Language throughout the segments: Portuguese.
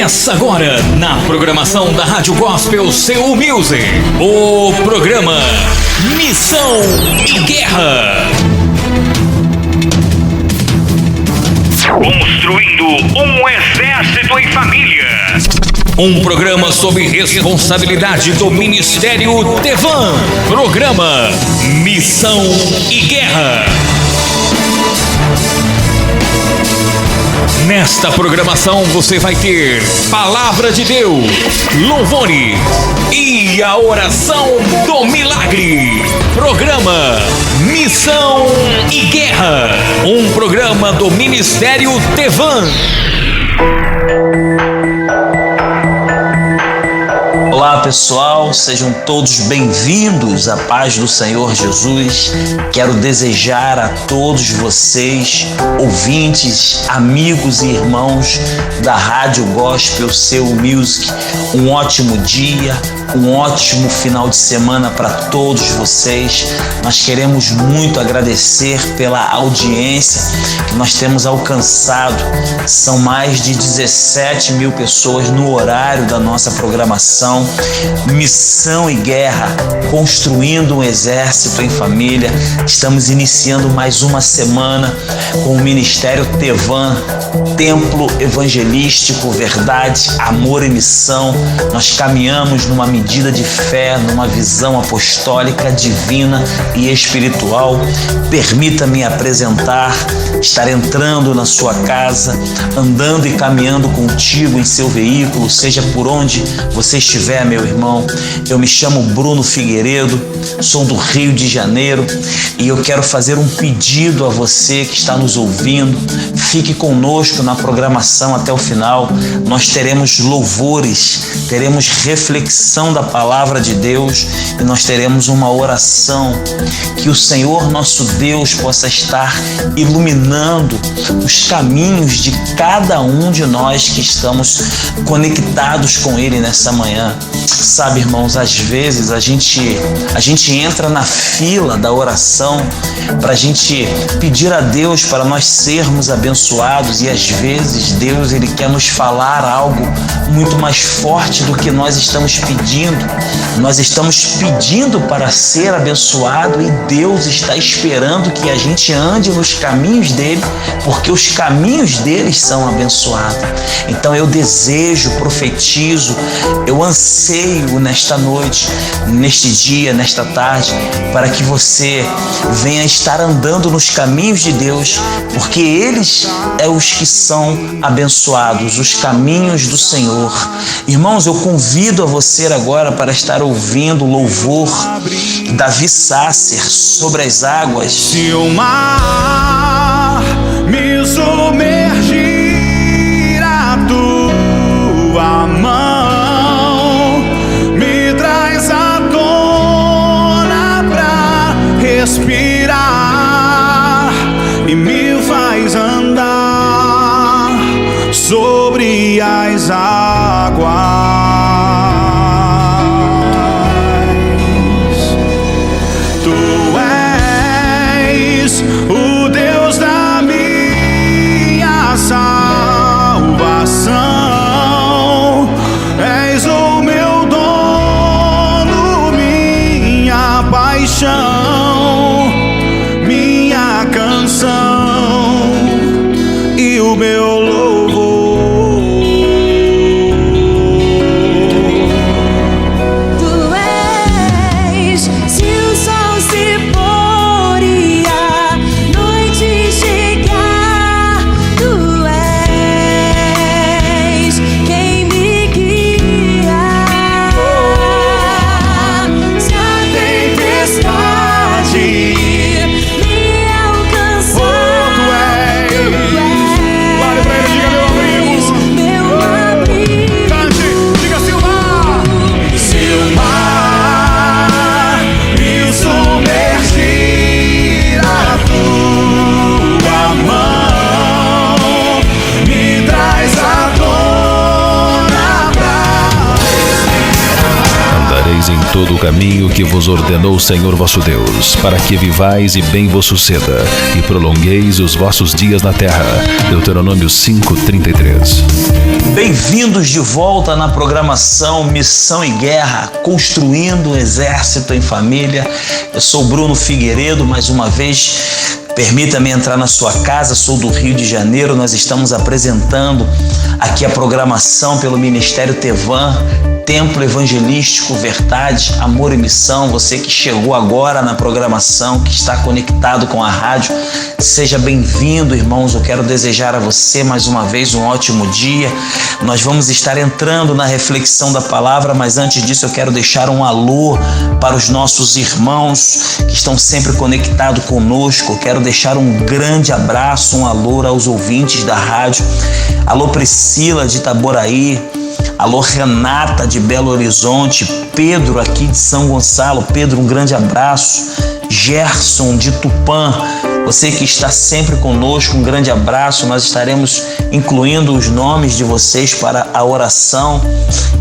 Começa agora, na programação da Rádio Gospel Seu Music, o programa Missão e Guerra. Construindo um exército em família. Um programa sob responsabilidade do Ministério Tevan. Programa Missão e Guerra. Nesta programação você vai ter Palavra de Deus, louvores e a oração do milagre. Programa Missão e Guerra, um programa do Ministério Tevan. Olá pessoal, sejam todos bem-vindos à paz do Senhor Jesus. Quero desejar a todos vocês, ouvintes, amigos e irmãos da Rádio Gospel Seu Music, um ótimo dia, um ótimo final de semana para todos vocês. Nós queremos muito agradecer pela audiência que nós temos alcançado. São mais de 17 mil pessoas no horário da nossa programação. Missão e Guerra, construindo um exército em família. Estamos iniciando mais uma semana com o Ministério Tevan, Templo Evangelístico, Verdade, Amor e Missão. Nós caminhamos numa medida de fé, numa visão apostólica, divina e espiritual. Permita-me apresentar, estar entrando na sua casa, andando e caminhando contigo em seu veículo, seja por onde você estiver, meu irmão. Eu me chamo Bruno Figueiredo, sou do Rio de Janeiro e eu quero fazer um pedido a você que está nos ouvindo. Fique conosco na programação até o final. Nós teremos louvores, teremos reflexão da palavra de Deus e nós teremos uma oração. Que o Senhor nosso Deus possa estar iluminando os caminhos de cada um de nós que estamos conectados com Ele nessa manhã. Sabe, irmãos, às vezes a gente entra na fila da oração para a gente pedir a Deus para nós sermos abençoados, e às vezes Deus ele quer nos falar algo muito mais forte do que nós estamos pedindo. Nós estamos pedindo para ser abençoado e Deus está esperando que a gente ande nos caminhos dele, porque os caminhos deles são abençoados. Então eu desejo, profetizo, eu anseio nesta noite, neste dia, nesta tarde, para que você venha estar andando nos caminhos de Deus, porque eles é os que são abençoados, os caminhos do Senhor. Irmãos, eu convido a você agora para estar ouvindo o louvor Davi Sasser, Sobre as Águas. Se o mar me submergir, a tua mão me traz à tona pra respirar e me faz andar sobre as águas. Tu és o Deus da minha salvação, és o meu dono, minha paixão, minha canção e o meu louvor. todo o caminho que vos ordenou o Senhor vosso Deus, para que vivais e bem vos suceda, e prolongueis os vossos dias na terra. Deuteronômio 5:33. Bem-vindos de volta na programação Missão e Guerra, construindo um exército em família. Eu sou Bruno Figueiredo, mais uma vez. Permita-me entrar na sua casa, sou do Rio de Janeiro. Nós estamos apresentando aqui a programação pelo Ministério Tevan, Templo Evangelístico Verdade, Amor e Missão. Você que chegou agora na programação, que está conectado com a rádio, seja bem-vindo, irmãos. Eu quero desejar a você mais uma vez um ótimo dia. Nós vamos estar entrando na reflexão da palavra, mas antes disso eu quero deixar um alô para os nossos irmãos que estão sempre conectados conosco. Eu quero deixar um grande abraço, um alô aos ouvintes da rádio. Alô Priscila de Itaboraí, alô Renata de Belo Horizonte, Pedro aqui de São Gonçalo. Pedro, um grande abraço. Gerson de Tupã, você que está sempre conosco, um grande abraço. Nós estaremos incluindo os nomes de vocês para a oração,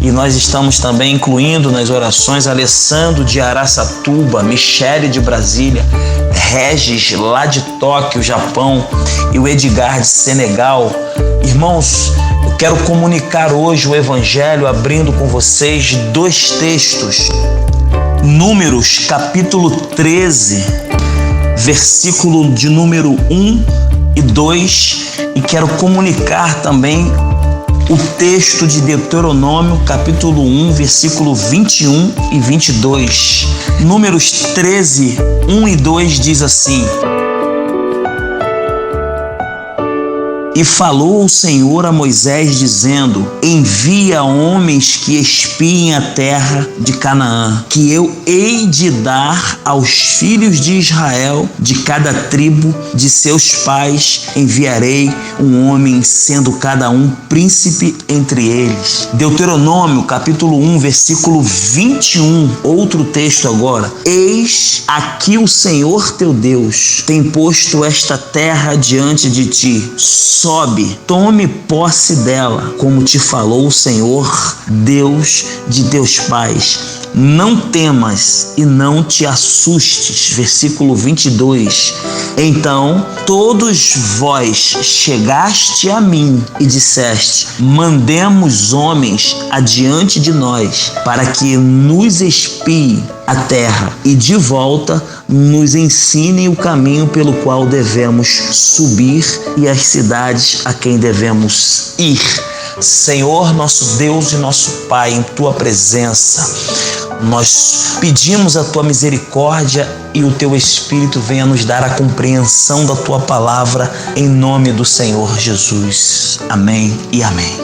e nós estamos também incluindo nas orações Alessandro de Araçatuba, Michele de Brasília, Regis lá de Tóquio, Japão, e o Edgar de Senegal. Irmãos, eu quero comunicar hoje o Evangelho abrindo com vocês dois textos. Números capítulo 13, versículo de número 1 e 2, e quero comunicar também o texto de Deuteronômio capítulo 1, versículo 21 e 22. Números 13, 1 e 2 diz assim: E falou o Senhor a Moisés, dizendo: Envia homens que espiem a terra de Canaã, que eu hei de dar aos filhos de Israel, de cada tribo de seus pais enviarei um homem, sendo cada um príncipe entre eles. Deuteronômio capítulo 1, versículo 21, outro texto agora. Eis aqui o Senhor teu Deus tem posto esta terra diante de ti. Sobe, tome posse dela, como te falou o Senhor, Deus de teus pais. Não temas e não te assustes. Versículo 22. Então todos vós chegaste a mim e disseste: mandemos homens adiante de nós, para que nos espiem a terra e de volta nos ensinem o caminho pelo qual devemos subir e as cidades a quem devemos ir. Senhor, nosso Deus e nosso Pai, em Tua presença, nós pedimos a Tua misericórdia e o Teu Espírito venha nos dar a compreensão da Tua palavra, em nome do Senhor Jesus. Amém e amém.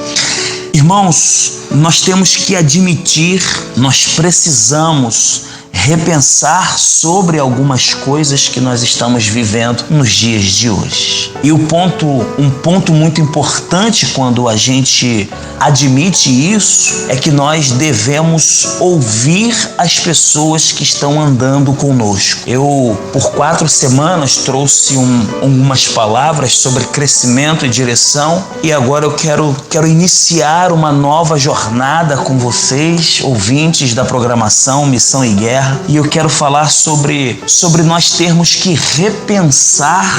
Irmãos, nós temos que admitir, nós precisamos repensar sobre algumas coisas que nós estamos vivendo nos dias de hoje. E um ponto muito importante quando a gente admite isso é que nós devemos ouvir as pessoas que estão andando conosco. Eu, por 4 semanas, trouxe algumas palavras sobre crescimento e direção, e agora eu quero iniciar uma nova jornada com vocês, ouvintes da programação Missão e Guerra. E eu quero falar sobre nós termos que repensar,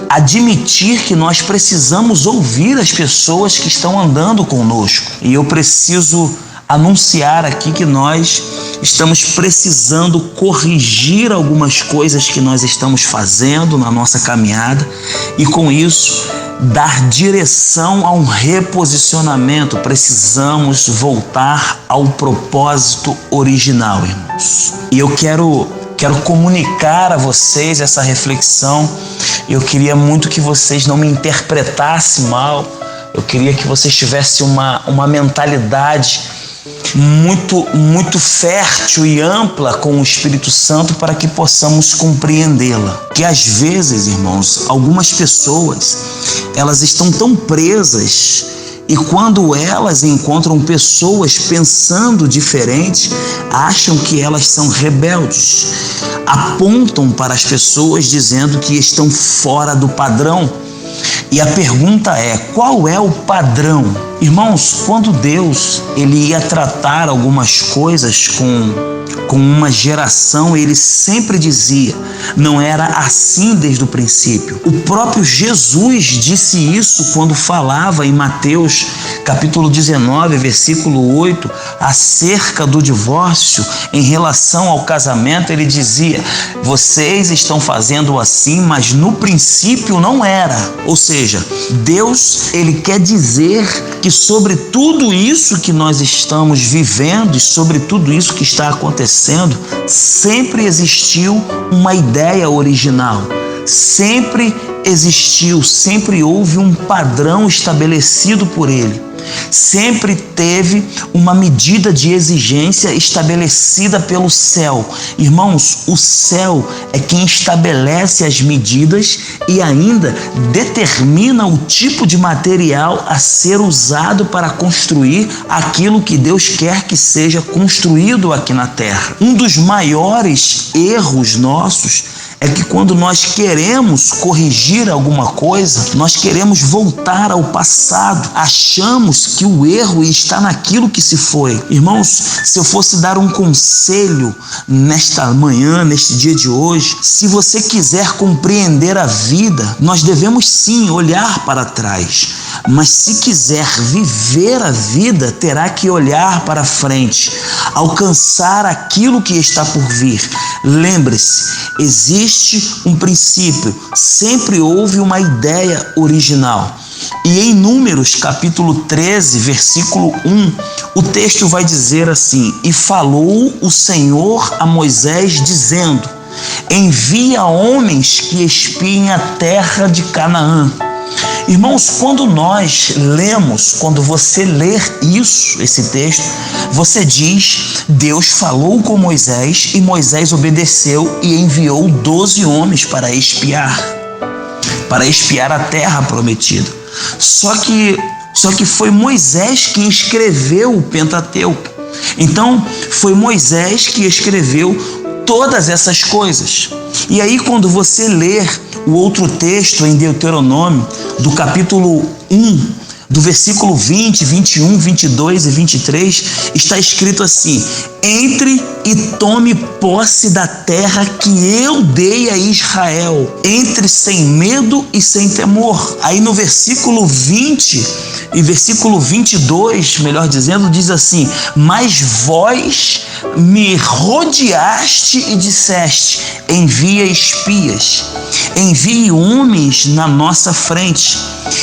admitir que nós precisamos ouvir as pessoas que estão andando conosco. E eu preciso anunciar aqui que nós estamos precisando corrigir algumas coisas que nós estamos fazendo na nossa caminhada, e com isso dar direção a um reposicionamento. Precisamos voltar ao propósito original, irmãos. E eu quero comunicar a vocês essa reflexão. Eu queria muito que vocês não me interpretassem mal. Eu queria que vocês tivessem uma mentalidade muito fértil e ampla com o Espírito Santo, para que possamos compreendê-la. Que às vezes, irmãos, algumas pessoas, elas estão tão presas, e quando elas encontram pessoas pensando diferente, acham que elas são rebeldes, apontam para as pessoas dizendo que estão fora do padrão. E a pergunta é: qual é o padrão? Irmãos, quando Deus ele ia tratar algumas coisas com uma geração, ele sempre dizia, não era assim desde o princípio. O próprio Jesus disse isso quando falava em Mateus capítulo 19, versículo 8, acerca do divórcio em relação ao casamento. Ele dizia, vocês estão fazendo assim, mas no princípio não era. Ou seja, Deus ele quer dizer que sobre tudo isso que nós estamos vivendo e sobre tudo isso que está acontecendo, sempre existiu uma ideia original, sempre existiu, sempre houve um padrão estabelecido por ele. Sempre teve uma medida de exigência estabelecida pelo céu. Irmãos, o céu é quem estabelece as medidas e ainda determina o tipo de material a ser usado para construir aquilo que Deus quer que seja construído aqui na terra. Um dos maiores erros nossos é que quando nós queremos corrigir alguma coisa, nós queremos voltar ao passado, achamos que o erro está naquilo que se foi. Irmãos, se eu fosse dar um conselho nesta manhã, neste dia de hoje, se você quiser compreender a vida, nós devemos sim olhar para trás, mas se quiser viver a vida, terá que olhar para frente, alcançar aquilo que está por vir. Lembre-se, existe um princípio, sempre houve uma ideia original. E em Números capítulo 13, versículo 1, o texto vai dizer assim, e falou o Senhor a Moisés dizendo, envia homens que espiem a terra de Canaã. Irmãos, quando nós lemos, quando você ler esse texto, você diz, Deus falou com Moisés e Moisés obedeceu e enviou 12 homens para espiar a terra prometida. Só que foi Moisés quem escreveu o Pentateuco. Então, foi Moisés que escreveu todas essas coisas. E aí, quando você ler o outro texto em Deuteronômio, do capítulo 1, do versículo 20, 21, 22 e 23, está escrito assim, entre e tome posse da terra que eu dei a Israel, entre sem medo e sem temor. Aí no versículo 20 e versículo 22, melhor dizendo, diz assim, mas vós me rodeaste e disseste, envia espias, envie homens na nossa frente.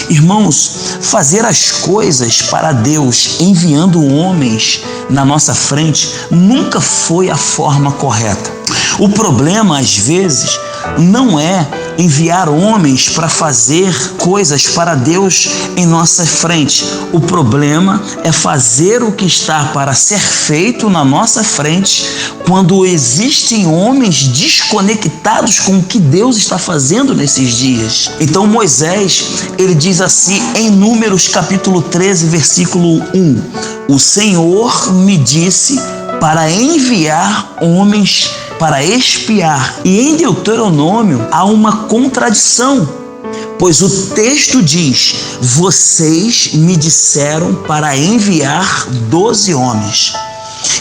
Irmãos, fazer as coisas para Deus enviando homens na nossa frente nunca foi a forma correta. O problema, às vezes, não é enviar homens para fazer coisas para Deus em nossa frente. O problema é fazer o que está para ser feito na nossa frente quando existem homens desconectados com o que Deus está fazendo nesses dias. Então Moisés, ele diz assim em Números capítulo 13, versículo 1, o Senhor me disse para enviar homens para espiar. E em Deuteronômio há uma contradição, pois o texto diz, vocês me disseram para enviar 12 homens.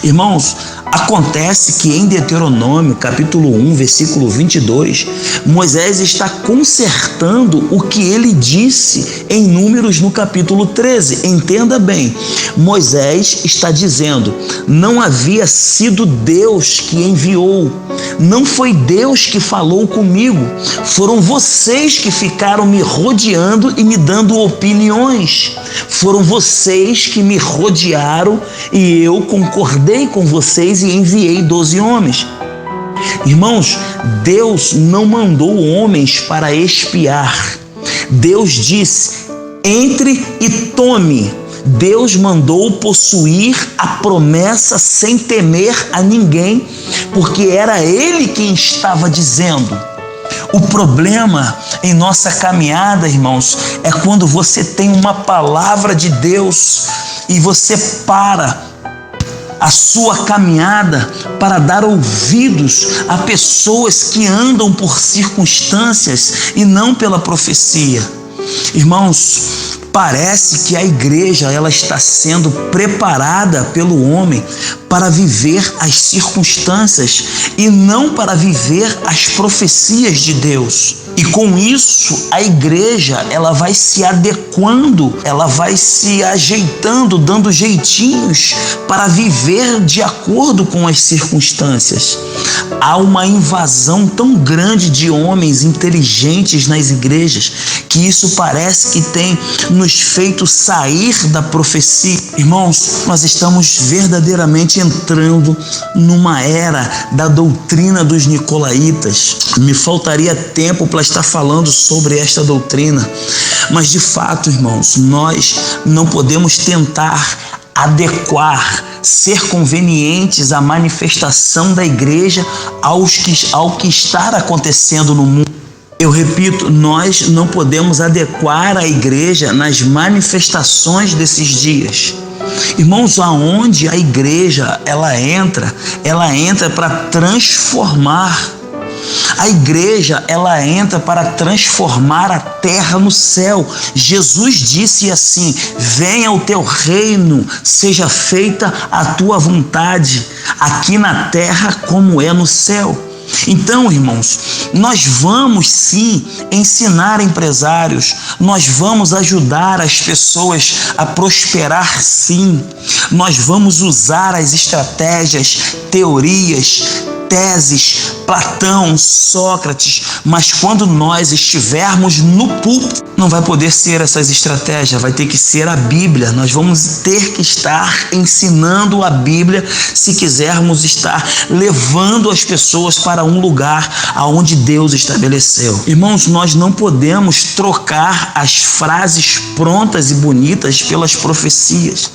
Irmãos, acontece que em Deuteronômio, capítulo 1, versículo 22, Moisés está consertando o que ele disse em Números no capítulo 13. Entenda bem, Moisés está dizendo, não havia sido Deus que enviou, não foi Deus que falou comigo, foram vocês que ficaram me rodeando e me dando opiniões, foram vocês que me rodearam e eu concordei com vocês e enviei 12 homens. Irmãos, Deus não mandou homens para espiar. Deus disse, entre e tome. Deus mandou possuir a promessa sem temer a ninguém, porque era Ele quem estava dizendo. O problema em nossa caminhada, irmãos, é quando você tem uma palavra de Deus e você para a sua caminhada para dar ouvidos a pessoas que andam por circunstâncias e não pela profecia. Irmãos, Parece que a igreja ela está sendo preparada pelo homem para viver as circunstâncias e não para viver as profecias de Deus. E com isso, a igreja ela vai se adequando, ela vai se ajeitando, dando jeitinhos para viver de acordo com as circunstâncias. Há uma invasão tão grande de homens inteligentes nas igrejas que isso parece que tem nos feito sair da profecia. Irmãos, nós estamos verdadeiramente entrando numa era da doutrina dos nicolaítas. Me faltaria tempo para estar falando sobre esta doutrina, mas de fato, irmãos, nós não podemos tentar adequar, ser convenientes à manifestação da igreja ao que está acontecendo no mundo. Eu repito, nós não podemos adequar a igreja nas manifestações desses dias. Irmãos, aonde a igreja ela entra para transformar. A igreja, ela entra para transformar a terra no céu. Jesus disse assim: venha o teu reino, seja feita a tua vontade, aqui na terra como é no céu. Então, irmãos, nós vamos sim ensinar empresários, nós vamos ajudar as pessoas a prosperar sim, nós vamos usar as estratégias, teorias, teses, Platão, Sócrates, mas quando nós estivermos no púlpito, não vai poder ser essas estratégias, vai ter que ser a Bíblia. Nós vamos ter que estar ensinando a Bíblia se quisermos estar levando as pessoas para um lugar aonde Deus estabeleceu. Irmãos, nós não podemos trocar as frases prontas e bonitas pelas profecias.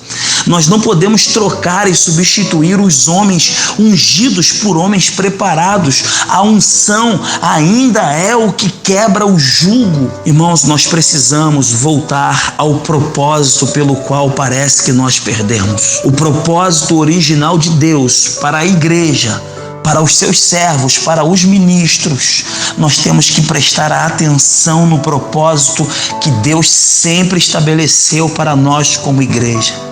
Nós não podemos trocar e substituir os homens ungidos por homens preparados. A unção ainda é o que quebra o jugo. Irmãos, nós precisamos voltar ao propósito pelo qual parece que nós perdemos. O propósito original de Deus para a igreja, para os seus servos, para os ministros. Nós temos que prestar atenção no propósito que Deus sempre estabeleceu para nós como igreja.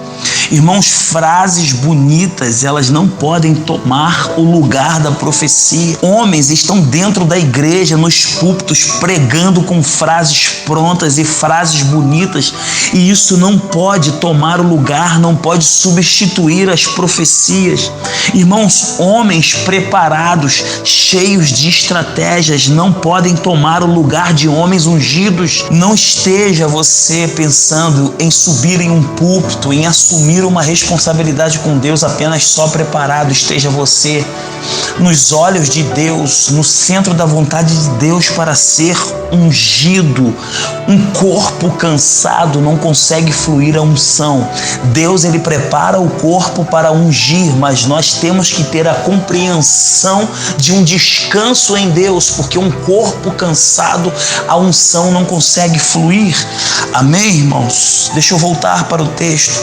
Irmãos, frases bonitas, elas não podem tomar o lugar da profecia. Homens estão dentro da igreja, nos púlpitos, pregando com frases prontas e frases bonitas, e isso não pode tomar o lugar, não pode substituir as profecias. Irmãos, homens preparados, cheios de estratégias, não podem tomar o lugar de homens ungidos. Não esteja você pensando em subir em um púlpito, em assumir uma responsabilidade com Deus apenas só preparado. Esteja você nos olhos de Deus, no centro da vontade de Deus para ser ungido. Um corpo cansado não consegue fluir a unção. Deus, ele prepara o corpo para ungir, mas nós temos que ter a compreensão de um descanso em Deus, porque um corpo cansado, a unção não consegue fluir. Amém, irmãos? Deixa eu voltar para o texto.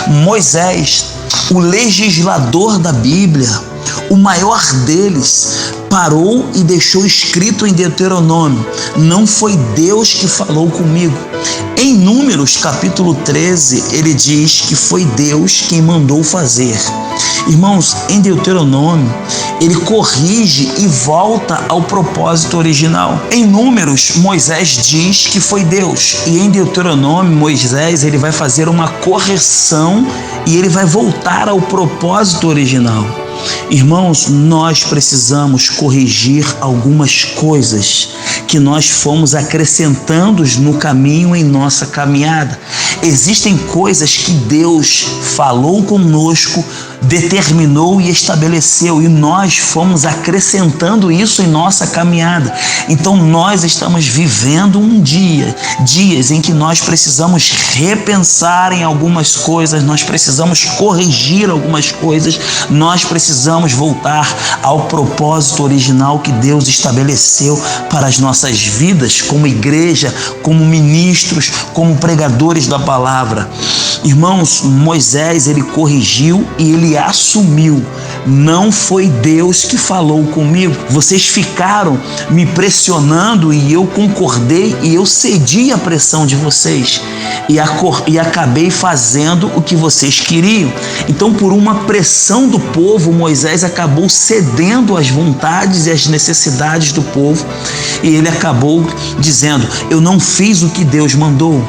Moisés, o legislador da Bíblia, o maior deles, parou e deixou escrito em Deuteronômio: não foi Deus que falou comigo. Em Números capítulo 13, ele diz que foi Deus quem mandou fazer. Irmãos, em Deuteronômio, ele corrige e volta ao propósito original. Em Números, Moisés diz que foi Deus, e em Deuteronômio, Moisés ele vai fazer uma correção e ele vai voltar ao propósito original. Irmãos, nós precisamos corrigir algumas coisas que nós fomos acrescentando no caminho, em nossa caminhada. Existem coisas que Deus falou conosco, determinou e estabeleceu, e nós fomos acrescentando isso em nossa caminhada. Então nós estamos vivendo dias em que nós precisamos repensar em algumas coisas, nós precisamos corrigir algumas coisas, nós precisamos voltar ao propósito original que Deus estabeleceu para as nossas vidas, como igreja, como ministros, como pregadores da palavra. Irmãos, Moisés, ele corrigiu e ele assumiu não foi Deus que falou comigo. Vocês ficaram me pressionando e eu concordei e eu cedi à pressão de vocês e acabei fazendo o que vocês queriam. Então, por uma pressão do povo, Moisés acabou cedendo às vontades e às necessidades do povo e ele acabou dizendo: eu não fiz o que Deus mandou.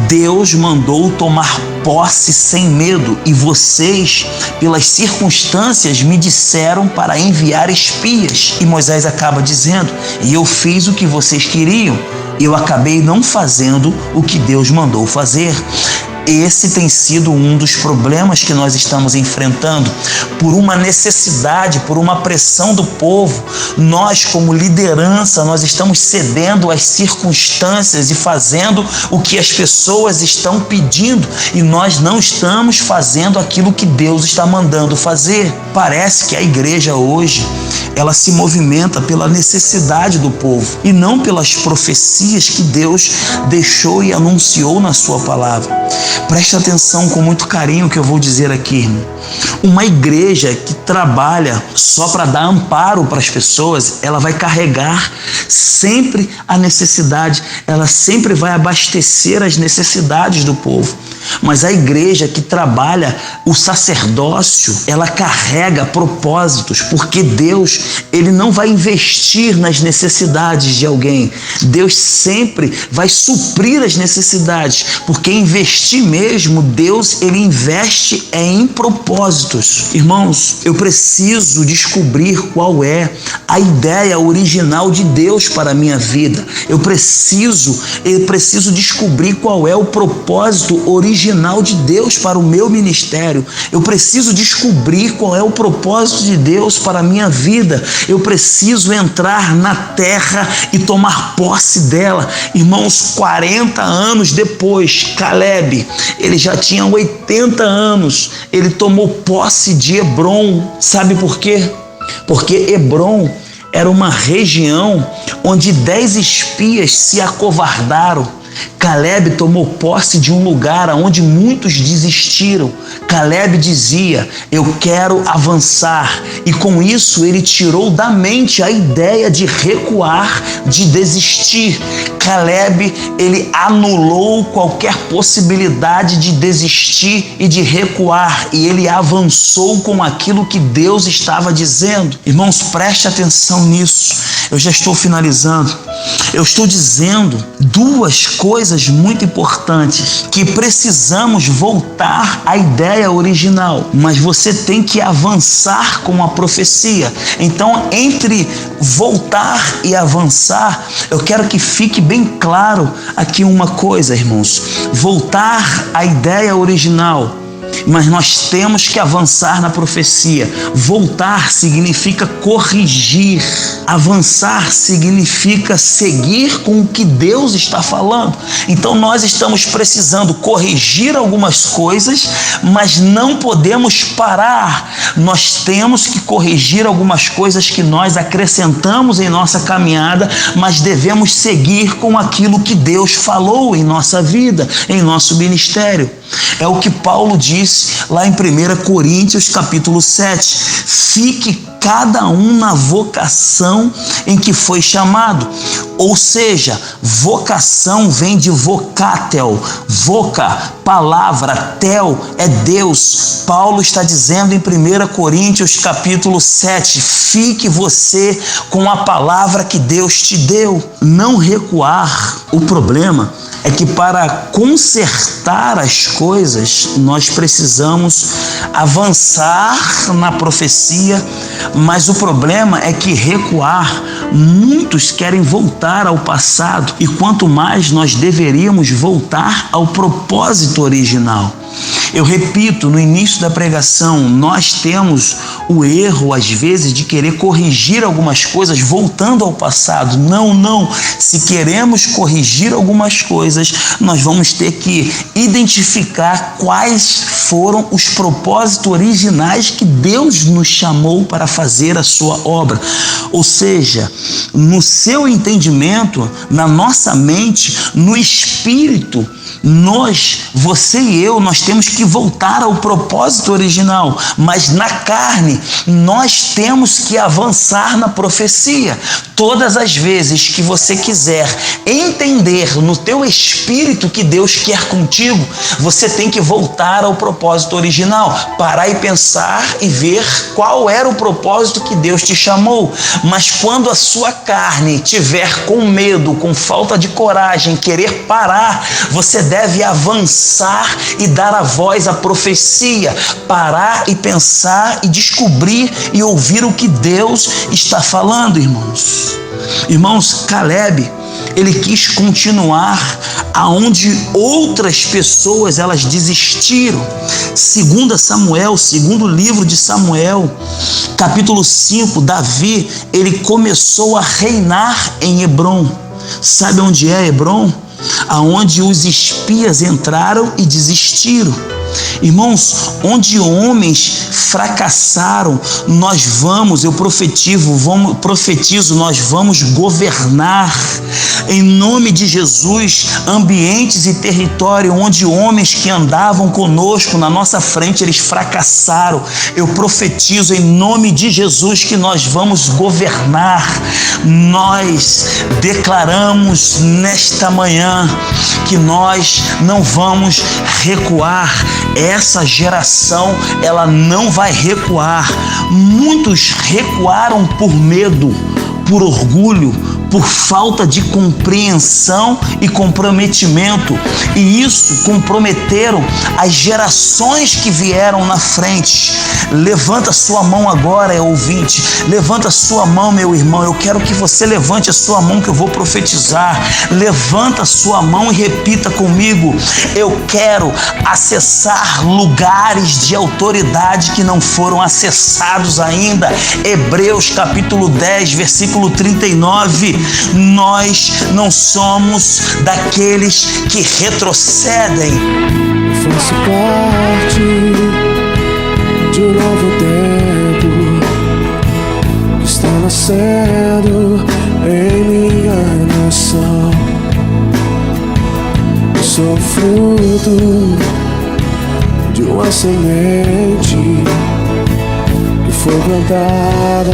Deus mandou tomar posse sem medo e vocês, pelas circunstâncias, me disseram para enviar espias. E Moisés acaba dizendo: e eu fiz o que vocês queriam. Eu acabei não fazendo o que Deus mandou fazer. Esse tem sido um dos problemas que nós estamos enfrentando. Por uma necessidade, por uma pressão do povo, nós como liderança, nós estamos cedendo às circunstâncias e fazendo o que as pessoas estão pedindo e nós não estamos fazendo aquilo que Deus está mandando fazer. Parece que a igreja hoje, ela se movimenta pela necessidade do povo e não pelas profecias que Deus deixou e anunciou na sua palavra. Preste atenção com muito carinho que eu vou dizer aqui, irmão. Uma igreja que trabalha só para dar amparo para as pessoas, ela vai carregar sempre a necessidade, ela sempre vai abastecer as necessidades do povo. Mas a igreja que trabalha o sacerdócio, ela carrega propósitos, porque Deus, ele não vai investir nas necessidades de alguém. Deus sempre vai suprir as necessidades, porque investir mesmo, Deus, ele investe em propósitos. Irmãos, eu preciso descobrir qual é a ideia original de Deus para a minha vida. Eu preciso descobrir qual é o propósito original de Deus para o meu ministério. Eu preciso descobrir qual é o propósito de Deus para a minha vida. Eu preciso entrar na terra e tomar posse dela. Irmãos, 40 anos depois, Caleb, ele já tinha 80 anos, ele tomou posse de Hebron. Sabe por quê? Porque Hebron era uma região onde 10 espias se acovardaram. Caleb tomou posse de um lugar onde muitos desistiram. Caleb dizia: eu quero avançar. E com isso ele tirou da mente a ideia de recuar, de desistir. Caleb, ele anulou qualquer possibilidade de desistir e de recuar. E ele avançou com aquilo que Deus estava dizendo. Irmãos, preste atenção nisso. Eu já estou finalizando. Eu estou dizendo duas coisas muito importantes, que precisamos voltar à ideia original, mas você tem que avançar com a profecia. Então, entre voltar e avançar, eu quero que fique bem claro aqui uma coisa, irmãos. Voltar à ideia original, mas nós temos que avançar na profecia. Voltar significa corrigir. Avançar significa seguir com o que Deus está falando. Então nós estamos precisando corrigir algumas coisas, mas não podemos parar. Nós temos que corrigir algumas coisas que nós acrescentamos em nossa caminhada, mas devemos seguir com aquilo que Deus falou em nossa vida, em nosso ministério. É o que Paulo disse lá em 1 Coríntios capítulo 7. Fique cada um na vocação em que foi chamado. Ou seja, vocação vem de vocatel. Voca, palavra, tel é Deus. Paulo está dizendo em 1 Coríntios capítulo 7, fique você com a palavra que Deus te deu. Não recuar. O problema é que para consertar as coisas, nós precisamos avançar na profecia, mas o problema é que recuar, muitos querem voltar ao passado, e quanto mais nós deveríamos voltar ao propósito original. Eu repito, no início da pregação, nós temos o erro, às vezes, de querer corrigir algumas coisas voltando ao passado. Não. Se queremos corrigir algumas coisas, nós vamos ter que identificar quais foram os propósitos originais que Deus nos chamou para fazer a sua obra. Ou seja, no seu entendimento, na nossa mente, no espírito, você e eu, nós temos que voltar ao propósito original, mas na carne nós temos que avançar na profecia. Todas as vezes que você quiser entender no teu espírito que Deus quer contigo, você tem que voltar ao propósito original, parar e pensar e ver qual era o propósito que Deus te chamou. Mas quando a sua carne tiver com medo, com falta de coragem, querer parar, você deve avançar e dar a voz à profecia, parar e pensar e descobrir e ouvir o que Deus está falando, irmãos. Irmãos, Caleb, ele quis continuar aonde outras pessoas elas desistiram. Segundo livro de Samuel, capítulo 5, Davi, ele começou a reinar em Hebrom. Sabe onde é Hebrom? Aonde os espias entraram e desistiram. Irmãos, onde homens fracassaram, eu profetizo, nós vamos governar em nome de Jesus ambientes e território onde homens que andavam conosco na nossa frente, eles fracassaram. Eu profetizo em nome de Jesus que nós vamos governar. Nós declaramos nesta manhã que nós não vamos recuar. Essa geração, ela não vai recuar. Muitos recuaram por medo, por orgulho, por falta de compreensão e comprometimento, e isso comprometeram as gerações que vieram na frente. Levanta sua mão agora, ouvinte, levanta sua mão, meu irmão, eu quero que você levante a sua mão que eu vou profetizar. Levanta sua mão e repita comigo: eu quero acessar lugares de autoridade que não foram acessados ainda. Hebreus capítulo 10, versículo 39. Nós não somos daqueles que retrocedem. Faço parte de um novo tempo que está nascendo em minha nação. Eu sou fruto de uma semente que foi plantada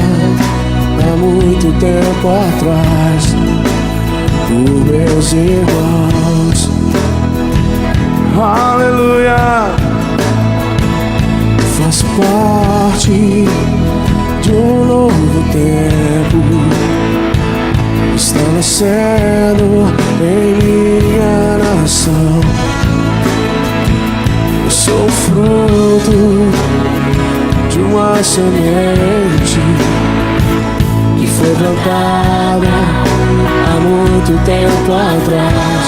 há muito tempo atrás por meus irmãos. Aleluia. Faço parte de um novo tempo que está nascendo em minha nação. Eu sou fruto de uma semente que foi plantada há muito tempo atrás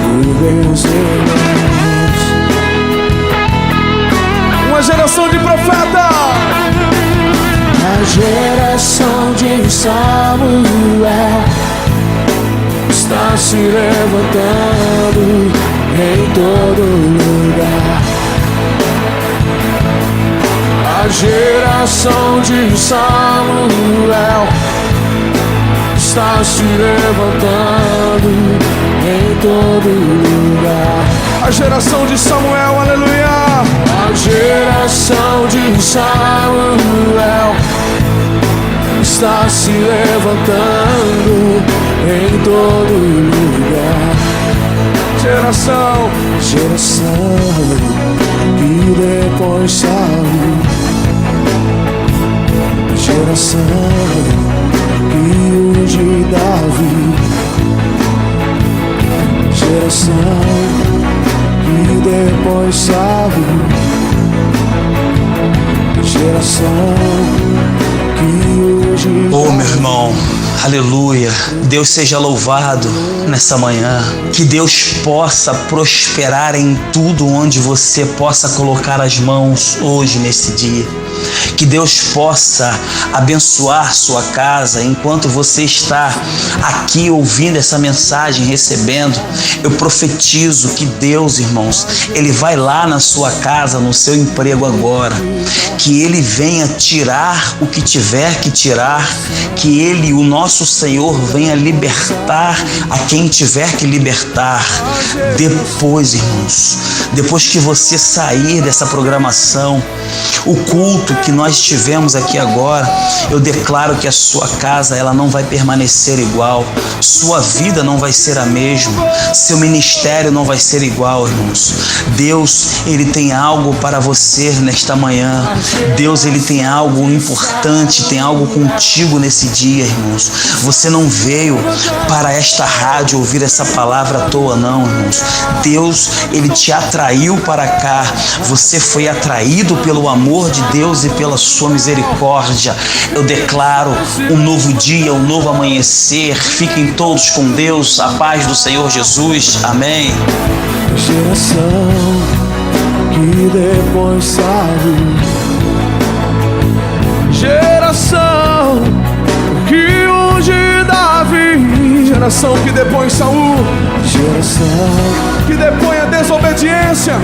por meus irmãos. Uma geração de profetas, a geração de Samuel está se levantando em todo lugar. A geração de Samuel está se levantando em todo lugar. A geração de Samuel, aleluia. A geração de Samuel está se levantando em todo lugar. Geração que depois Saul, geração que unge Davi, geração que depois Saul, geração que unge Oh, meu irmão, aleluia. Deus seja louvado nessa manhã. Que Deus possa prosperar em tudo onde você possa colocar as mãos hoje, nesse dia. Que Deus possa abençoar sua casa enquanto você está aqui ouvindo essa mensagem, recebendo. Eu profetizo que Deus, irmãos, Ele vai lá na sua casa, no seu emprego agora. Que Ele venha tirar o que tiver que tirar. Que Ele, o nosso nosso Senhor venha libertar a quem tiver que libertar. Depois, irmãos, depois que você sair dessa programação, o culto que nós tivemos aqui agora, eu declaro que a sua casa ela não vai permanecer igual, sua vida não vai ser a mesma, seu ministério não vai ser igual, irmãos. Deus, Ele tem algo para você nesta manhã. Deus, Ele tem algo importante, tem algo contigo nesse dia, irmãos. Você não veio para esta rádio ouvir essa palavra à toa, não, irmãos. Deus, Ele te atraiu para cá. Você foi atraído pelo amor de Deus e pela sua misericórdia. Eu declaro um novo dia, um novo amanhecer. Fiquem todos com Deus, a paz do Senhor Jesus. Amém. Geração que depois sabe, geração que unge Davi, geração que depõe Saul, geração que depõe a desobediência,